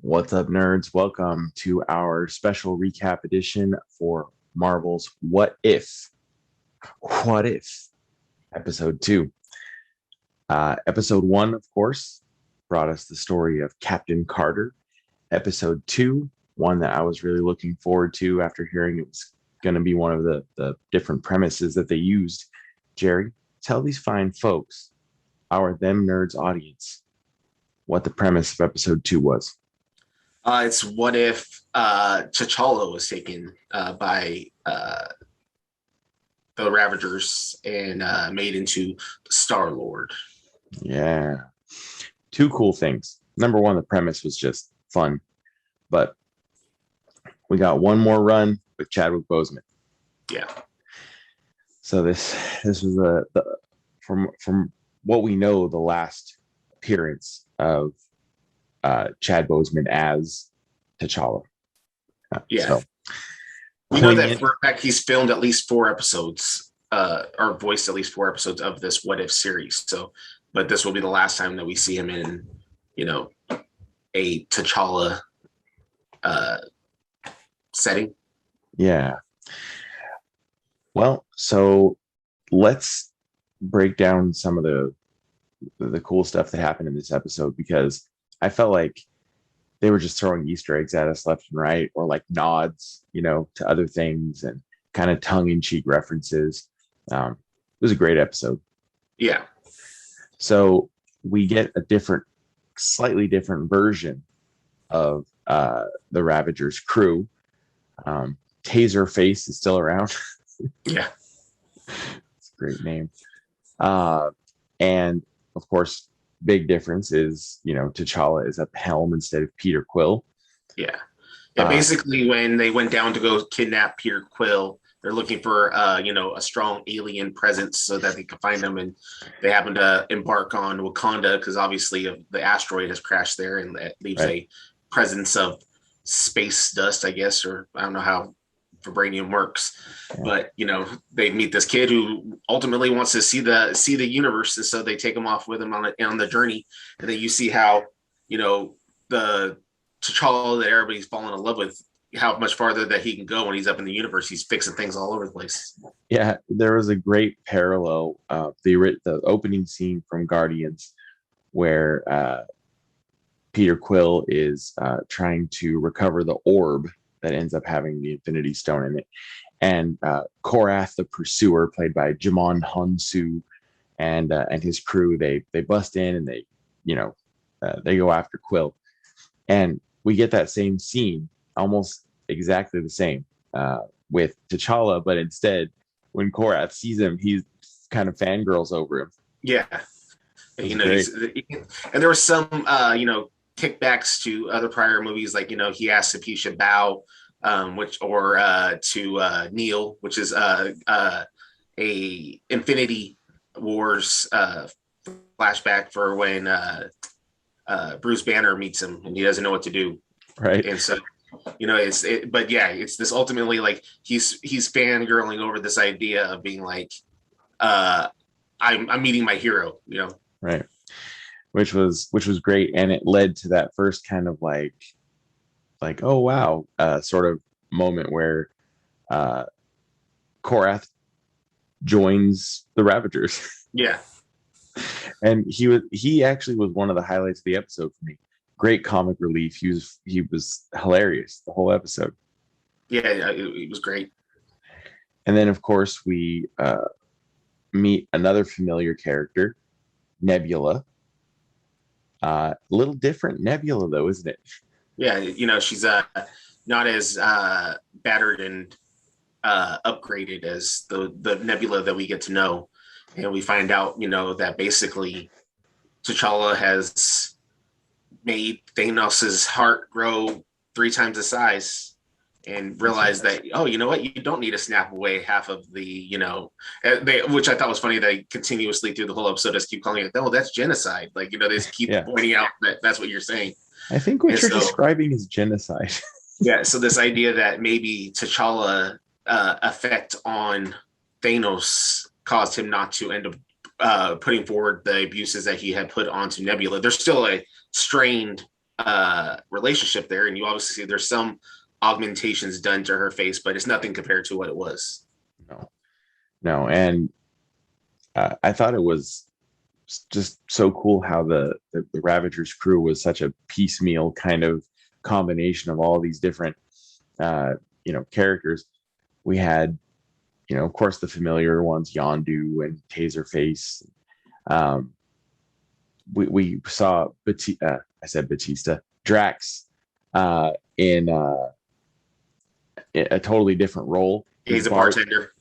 What's up, nerds? Welcome to our special recap edition for Marvel's What If? What If? Episode 2. Episode 1, of course, brought us the story of Captain Carter. Episode 2, one that I was really looking forward to after hearing it was going to be one of the different premises that they used. Jerry, tell these fine folks, our Them Nerds audience, what the premise of episode 2 was. It's what if T'Challa was taken by the Ravagers and made into Star-Lord. Yeah. Two cool things. Number one, the premise was just fun, but we got one more run with Chadwick Boseman. Yeah. So this was from what we know, the last appearance of Chad Boseman as T'Challa. Yeah. So, we know that for a fact he's filmed at least 4 episodes, or voiced at least 4 episodes of this What If series. So, but this will be the last time that we see him in, a T'Challa setting. Yeah. Well, so let's break down some of the cool stuff that happened in this episode, because I felt like they were just throwing Easter eggs at us left and right, or like nods, to other things and kind of tongue-in-cheek references. It was a great episode. Yeah. So we get a slightly different version of the Ravagers crew. Taserface is still around. Yeah. It's a great name. And of course, big difference is, T'Challa is at the helm instead of Peter Quill. Yeah. Yeah. Basically, when they went down to go kidnap Peter Quill, they're looking for, a strong alien presence so that they can find them. And they happen to embark on Wakanda because obviously the asteroid has crashed there and that leaves a presence of space dust, I guess, or I don't know how vibranium works. Yeah. But, they meet this kid who ultimately wants to see the universe. And so they take him off with him on the journey. And then you see how, the T'Challa that everybody's fallen in love with, how much farther that he can go when he's up in the universe. He's fixing things all over the place. Yeah, there was a great parallel. The opening scene from Guardians where Peter Quill is trying to recover the orb that ends up having the Infinity Stone in it. And Korath, the Pursuer, played by Djimon Hounsou, and his crew, they bust in and they go after Quill. And we get that same scene, almost exactly the same, with T'Challa, but instead, when Korath sees him, he's kind of fangirls over him. Yeah. And there was some, kickbacks to other prior movies, like, he asked if he should bow, to Neil, which is a Infinity Wars flashback for when Bruce Banner meets him and he doesn't know what to do. Right. And so, it's this ultimately like he's fangirling over this idea of being like, I'm meeting my hero, Right. Which was great, and it led to that first kind of like oh wow sort of moment where Korath joins the Ravagers. Yeah. And he actually was one of the highlights of the episode for me. Great comic relief. He was hilarious the whole episode. Yeah, it was great. And then of course we meet another familiar character, Nebula. A little different Nebula though, isn't it? Yeah, she's not as battered and upgraded as the Nebula that we get to know. And we find out, that basically T'Challa has made Thanos' heart grow 3 times the size and realized that, oh, you know what? You don't need to snap away half of the, which I thought was funny. They continuously through the whole episode just keep calling it, no, that's genocide. Like, they just keep pointing out that that's what you're saying. I think what you're describing is genocide. Yeah. So this idea that maybe T'Challa effect on Thanos caused him not to end up putting forward the abuses that he had put onto Nebula. There's still a strained relationship there, and you obviously see there's some augmentations done to her face, but it's nothing compared to what it was. No, no, and I thought it was just so cool how the Ravagers crew was such a piecemeal kind of combination of all these different characters. We had, of course, the familiar ones, Yondu and Taserface. Um, we saw I said Batista, Drax, in a totally different role. He's a bartender.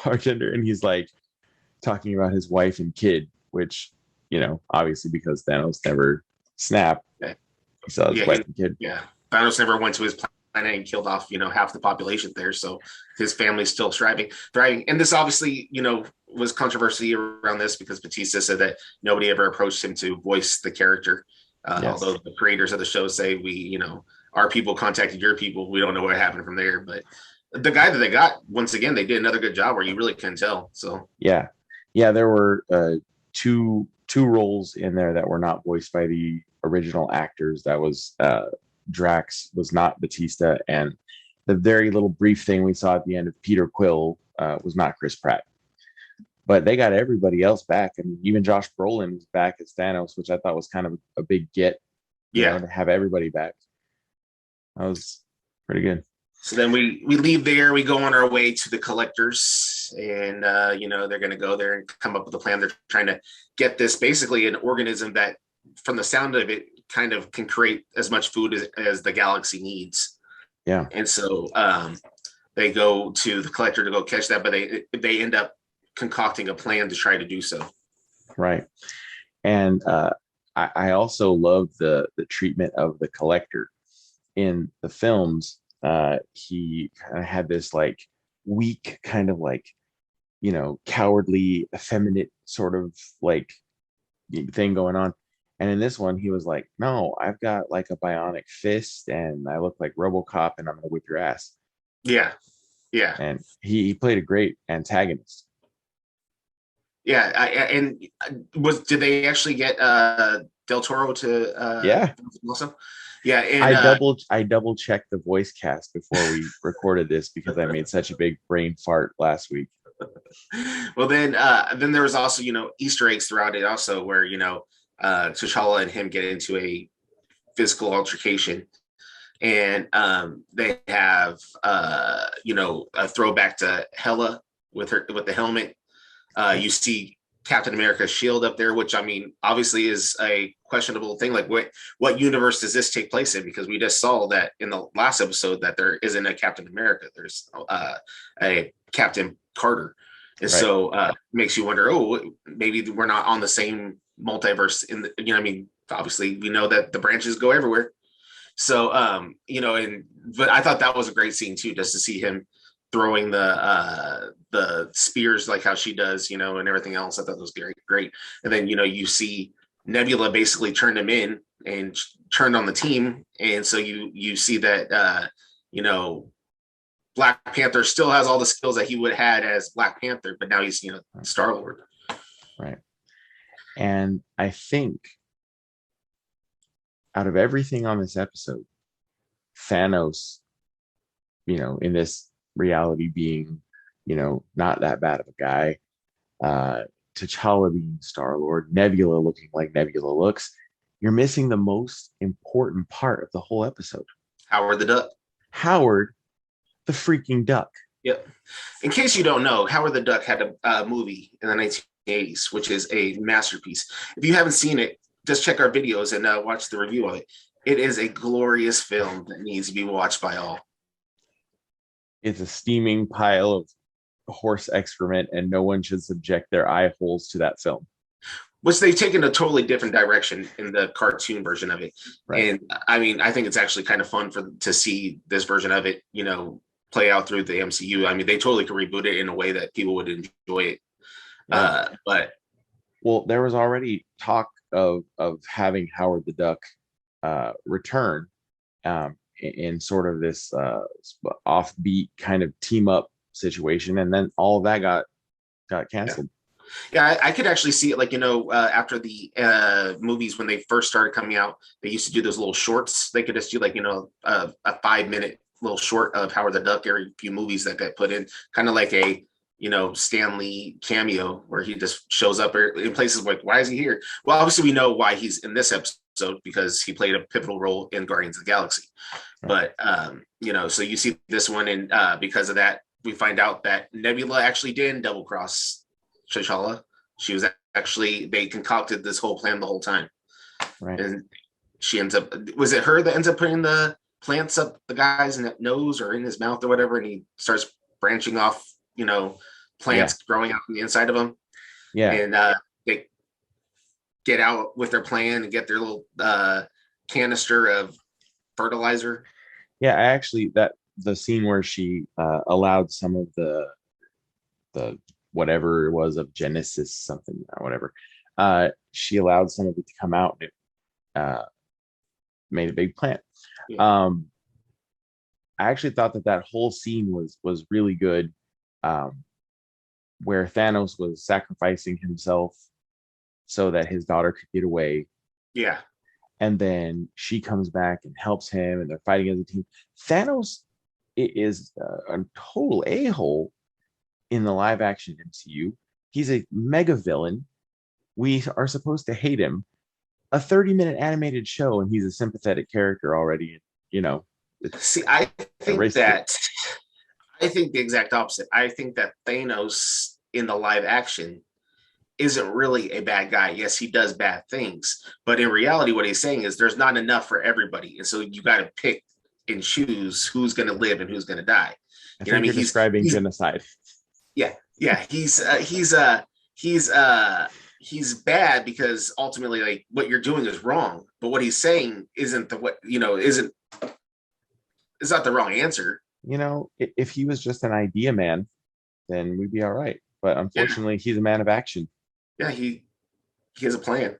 Bartender, and he's like talking about his wife and kid, which, obviously because Thanos never snapped, he saw his wife and kid. Yeah, Thanos never went to his planet and killed off, half the population there. So his family's still thriving. And this obviously, was controversy around this because Batista said that nobody ever approached him to voice the character. Yes. Although the creators of the show say our people contacted your people. We don't know what happened from there, but the guy that they got, once again, they did another good job where you really couldn't tell. So yeah, there were two roles in there that were not voiced by the original actors. That was Drax was not Batista, and the very little brief thing we saw at the end of Peter Quill was not Chris Pratt. But they got everybody else back, and even Josh Brolin was back as Thanos, which I thought was kind of a big get. To have everybody back. That was pretty good. So then we leave there, we go on our way to the collectors, and they're going to go there and come up with a plan. They're trying to get this, basically an organism that, from the sound of it, kind of can create as much food as the galaxy needs. Yeah. And so they go to the collector to go catch that, but they end up concocting a plan to try to do so. Right. And I also love the treatment of the collector in the films. He kind of had this like weak kind of like, cowardly, effeminate sort of like thing going on. And in this one, he was like, no, I've got like a bionic fist and I look like RoboCop and I'm going to whip your ass. Yeah. Yeah. And he played a great antagonist. Yeah. Did they actually get Del Toro to yeah. Also? Yeah, and I double checked the voice cast before we recorded this because I made such a big brain fart last week. Well, then there was also Easter eggs throughout it also where T'Challa and him get into a physical altercation, and they have a throwback to Hela with the helmet. You see Captain America's shield up there, which obviously is a questionable thing. Like what universe does this take place in? Because we just saw that in the last episode that there isn't a Captain America. There's a Captain Carter. And right. So makes you wonder, maybe we're not on the same multiverse obviously we know that the branches go everywhere. So, but I thought that was a great scene too, just to see him throwing the spears like how she does, and everything else. I thought that was great. And then, you see Nebula basically turned him in and turned on the team. And so you see that, Black Panther still has all the skills that he would have had as Black Panther, but now he's, Star-Lord. Right. And I think out of everything on this episode, Thanos, in this reality being, not that bad of a guy, T'Challa being Star-Lord, Nebula looking like Nebula looks, you're missing the most important part of the whole episode. Howard the Duck. Howard the freaking Duck. Yep. In case you don't know, Howard the Duck had a movie in the 1980s, which is a masterpiece. If you haven't seen it, just check our videos and watch the review of it. It is a glorious film that needs to be watched by all. It's a steaming pile of horse excrement, and no one should subject their eye holes to that film. Which they've taken a totally different direction in the cartoon version of it. Right. And I think it's actually kind of fun to see this version of it, play out through the MCU. They totally could reboot it in a way that people would enjoy it. Yeah. Well, there was already talk of having Howard the Duck return in sort of this offbeat kind of team up situation, and then all of that got canceled. Yeah, I could actually see it. Like, after the movies, when they first started coming out, they used to do those little shorts. They could just do like, a 5 minute little short of Howard the Duck every few movies that got put in, kind of like a Stanley cameo where he just shows up in places like, why is he here? Well, obviously we know why he's in this episode, because he played a pivotal role in Guardians of the Galaxy. But so you see this one, and because of that, we find out that Nebula actually did double cross T'Challa. She was actually, they concocted this whole plan the whole time. Right. And she ends up, was it her that ends up putting the plants up the guy's nose or in his mouth or whatever, and he starts branching off, plants growing out from the inside of him. Yeah. And they get out with their plan and get their little canister of fertilizer. Yeah, I actually, that the scene where she allowed some of the whatever it was of Genesis something or whatever, she allowed some of it to come out, and it made a big plant. Yeah. I actually thought that whole scene was really good, where Thanos was sacrificing himself so that his daughter could get away. Yeah. And then she comes back and helps him, and they're fighting as a team. Thanos is a total a-hole in the live action MCU. He's a mega villain. We are supposed to hate him. A 30-minute animated show, and he's a sympathetic character already. See, I think the exact opposite. I think that Thanos in the live action isn't really a bad guy. Yes, he does bad things, but in reality, what he's saying is there's not enough for everybody, and so you got to pick and choose who's going to live and who's going to die. I think you're describing genocide. Yeah. He's bad because ultimately, like, what you're doing is wrong, but what he's saying isn't it's not the wrong answer. If he was just an idea man, then we'd be all right. But unfortunately, he's a man of action. Yeah, he has a plan.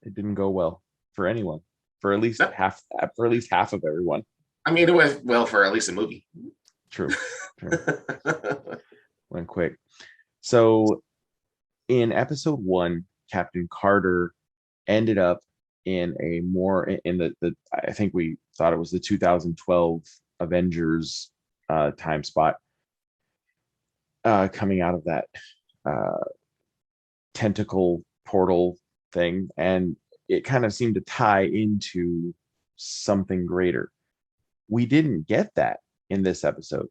It didn't go well for anyone, for at least half of everyone. I mean, it went well for at least a movie. True. Went quick. So in episode 1, Captain Carter ended up in the I think we thought it was the 2012 Avengers time spot, coming out of that tentacle portal thing, and it kind of seemed to tie into something greater. We didn't get that in this episode.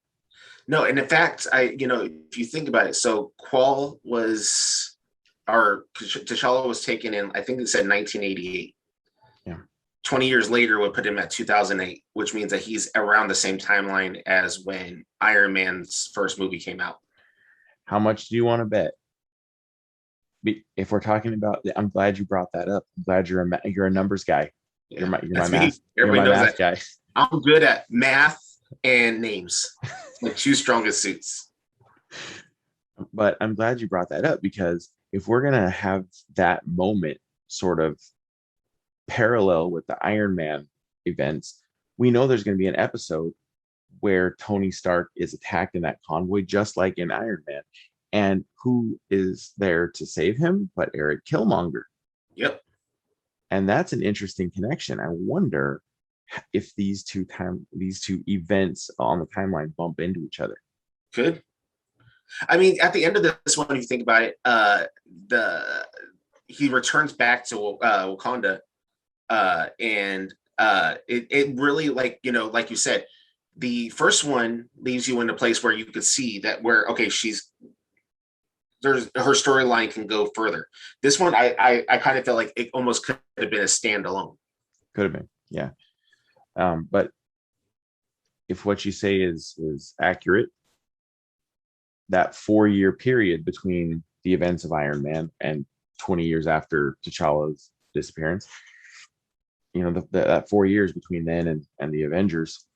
No, and in fact, if you think about it, so T'Challa was taken in, I think it said 1988. Yeah. 20 years later would put him at 2008, which means that he's around the same timeline as when Iron Man's first movie came out. How much do you want to bet? If we're talking about, I'm glad you brought that up. I'm glad you're a numbers guy. Yeah, you're my math guy. I'm good at math and names, like two strongest suits. But I'm glad you brought that up, because if we're gonna have that moment sort of parallel with the Iron Man events, we know there's going to be an episode where Tony Stark is attacked in that convoy, just like in Iron Man. And who is there to save him but Eric Killmonger? Yep. And that's an interesting connection. I wonder if these two events on the timeline bump into each other. Could. I mean, at the end of this one, if you think about it, he returns back to Wakanda, and it really, like you said, the first one leaves you in a place where you could see that her storyline can go further. This one, I kind of felt like it almost could have been a standalone. Could have been, yeah. But if what you say is accurate, that 4-year period between the events of Iron Man and 20 years after T'Challa's disappearance, that 4 years between then and the Avengers,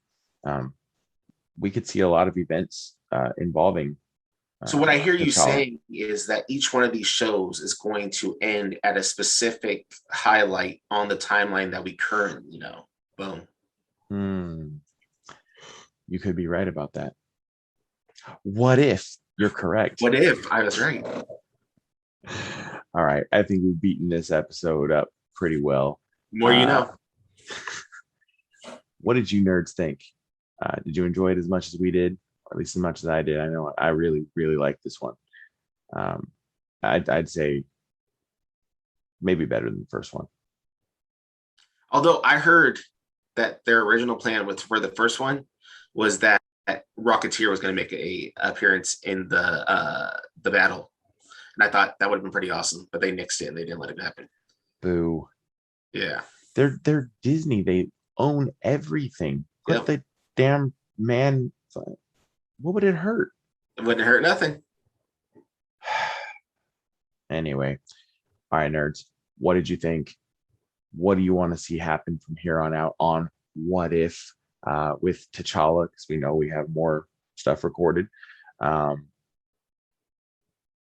we could see a lot of events involving. So what I hear you saying is that each one of these shows is going to end at a specific highlight on the timeline that we currently know. Boom. You could be right about that. What if You're correct. What if I was right? All right. I think we've beaten this episode up pretty well. More you know. What did you nerds think? Did you enjoy it as much as we did, or at least as much as I did? I know I really, really liked this one. I'd say maybe better than the first one. Although I heard that their original plan was for the first one was that Rocketeer was going to make a appearance in the battle, and I thought that would have been pretty awesome. But they nixed it and they didn't let it happen. Boo. Yeah, they're Disney. They own everything. Put the damn man. What would it hurt? It wouldn't hurt nothing. Anyway, all right, nerds. What did you think? What do you want to see happen from here on out on What If with T'Challa? Because we know we have more stuff recorded.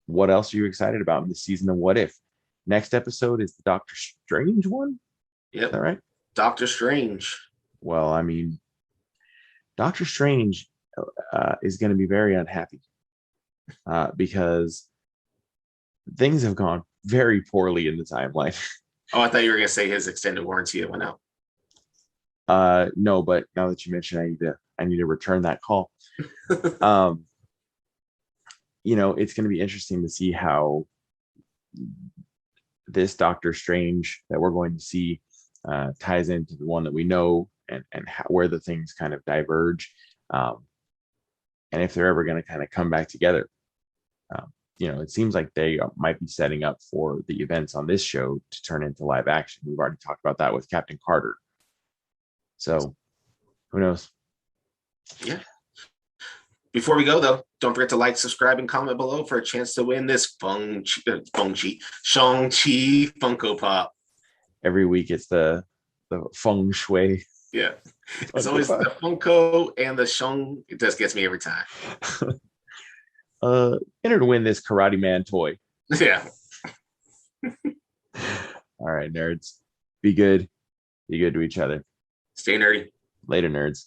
What else are you excited about in the season of What If? Next episode is the Doctor Strange one. Yep. Is that right? Doctor Strange. Well, I mean, Doctor Strange is going to be very unhappy because things have gone very poorly in the timeline. Oh, I thought you were going to say his extended warranty went out. No, but now that you mentioned, I need to return that call. It's going to be interesting to see how this Doctor Strange that we're going to see ties into the one that we know, and where the things kind of diverge, and if they're ever going to kind of come back together. It seems like they might be setting up for the events on this show to turn into live action. We've already talked about that with Captain Carter. So who knows? Yeah. Before we go, though, don't forget to like, subscribe, and comment below for a chance to win this Shang-Chi Funko Pop. Every week it's the feng shui. Yeah. It's always the Funko and the Shang. It just gets me every time. Enter to win this Karate Man toy. Yeah. All right, nerds. Be good. Be good to each other. Stay nerdy. Later, nerds.